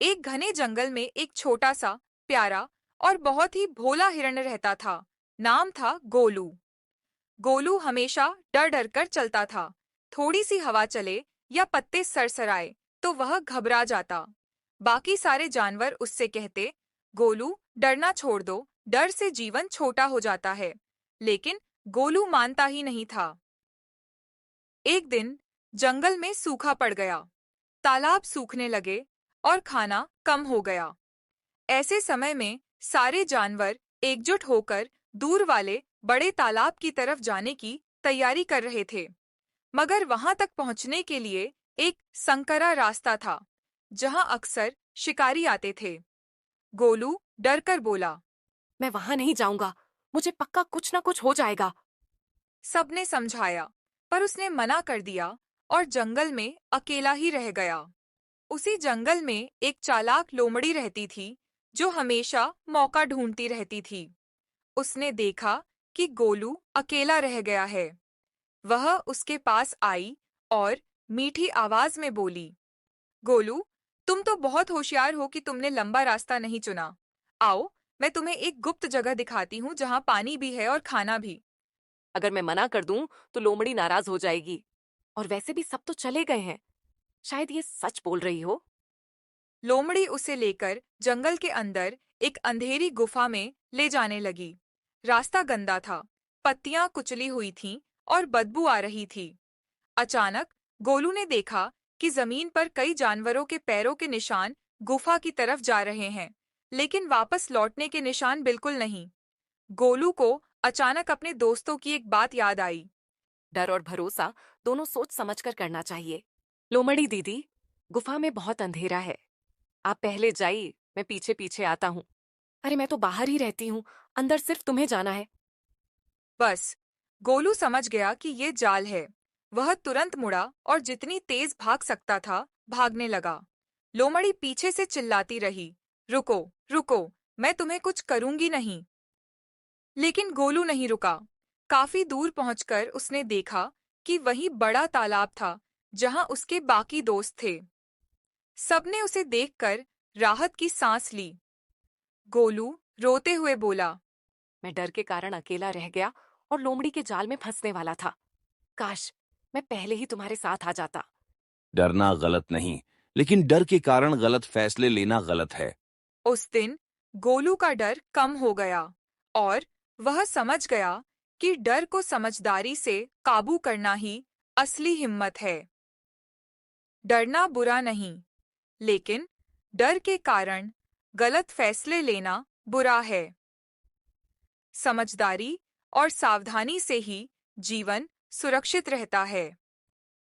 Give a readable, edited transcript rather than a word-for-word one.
एक घने जंगल में एक छोटा सा, प्यारा और बहुत ही भोला हिरण रहता था। नाम था गोलू। गोलू हमेशा डर डर कर चलता था। थोड़ी सी हवा चले या पत्ते सरसराए तो वह घबरा जाता। बाकी सारे जानवर उससे कहते, गोलू डरना छोड़ दो, डर से जीवन छोटा हो जाता है। लेकिन गोलू मानता ही नहीं था। एक दिन जंगल में सूखा पड़ गया। तालाब सूखने लगे और खाना कम हो गया। ऐसे समय में सारे जानवर एकजुट होकर दूर वाले बड़े तालाब की तरफ जाने की तैयारी कर रहे थे। मगर वहां तक पहुंचने के लिए एक संकरा रास्ता था, जहां अक्सर शिकारी आते थे। गोलू डर कर बोला। मैं वहां नहीं जाऊंगा। मुझे पक्का कुछ ना कुछ हो जाएगा। सबने समझाया, पर उसने मना कर दिया और जंगल में अकेला ही रह गया। उसी जंगल में एक चालाक लोमड़ी रहती थी, जो हमेशा मौका ढूंढती रहती थी। उसने देखा कि गोलू अकेला रह गया है। वह उसके पास आई और मीठी आवाज में बोली, गोलू, तुम तो बहुत होशियार हो कि तुमने लंबा रास्ता नहीं चुना। आओ, मैं तुम्हें एक गुप्त जगह दिखाती हूँ जहाँ पानी भी है और खाना भी। अगर मैं मना कर दूं तो लोमड़ी नाराज हो जाएगी। और वैसे भी सब तो चले गए हैं। शायद ये सच बोल रही हो। लोमड़ी उसे लेकर जंगल के अंदर एक अंधेरी गुफा में ले जाने लगी। रास्ता गंदा था, पत्तियां कुचली हुई थीं और बदबू आ रही थी। अचानक गोलू ने देखा कि जमीन पर कई जानवरों के पैरों के निशान गुफा की तरफ जा रहे हैं, लेकिन वापस लौटने के निशान बिल्कुल नहीं। गोलू को अचानक अपने दोस्तों की एक बात याद आई। डर और भरोसा दोनों सोच समझ कर करना चाहिए। लोमड़ी दीदी, गुफा में बहुत अंधेरा है। आप पहले जाइए, मैं पीछे पीछे आता हूँ। अरे मैं तो बाहर ही रहती हूँ। अंदर सिर्फ तुम्हें जाना है। बस, गोलू समझ गया कि ये जाल है। वह तुरंत मुड़ा और जितनी तेज भाग सकता था, भागने लगा। लोमड़ी पीछे से चिल्लाती रही, रुको, रुको, मैं तुम्हें कुछ करूंगी नहीं। लेकिन गोलू नहीं रुका। काफी दूर पहुंचकर उसने देखा कि वहीं बड़ा तालाब था, जहां उसके बाकी दोस्त थे। सबने उसे देखकर राहत की सांस ली। गोलू रोते हुए बोला, मैं डर के कारण अकेला रह गया और लोमड़ी के जाल में फंसने वाला था। काश मैं पहले ही तुम्हारे साथ आ जाता। डरना गलत नहीं, लेकिन डर के कारण गलत फैसले लेना गलत है। उस दिन गोलू का डर कम हो गया और वह समझ गया कि डर को समझदारी से काबू करना ही असली हिम्मत है। डरना बुरा नहीं, लेकिन डर के कारण गलत फैसले लेना बुरा है। समझदारी और सावधानी से ही जीवन सुरक्षित रहता है।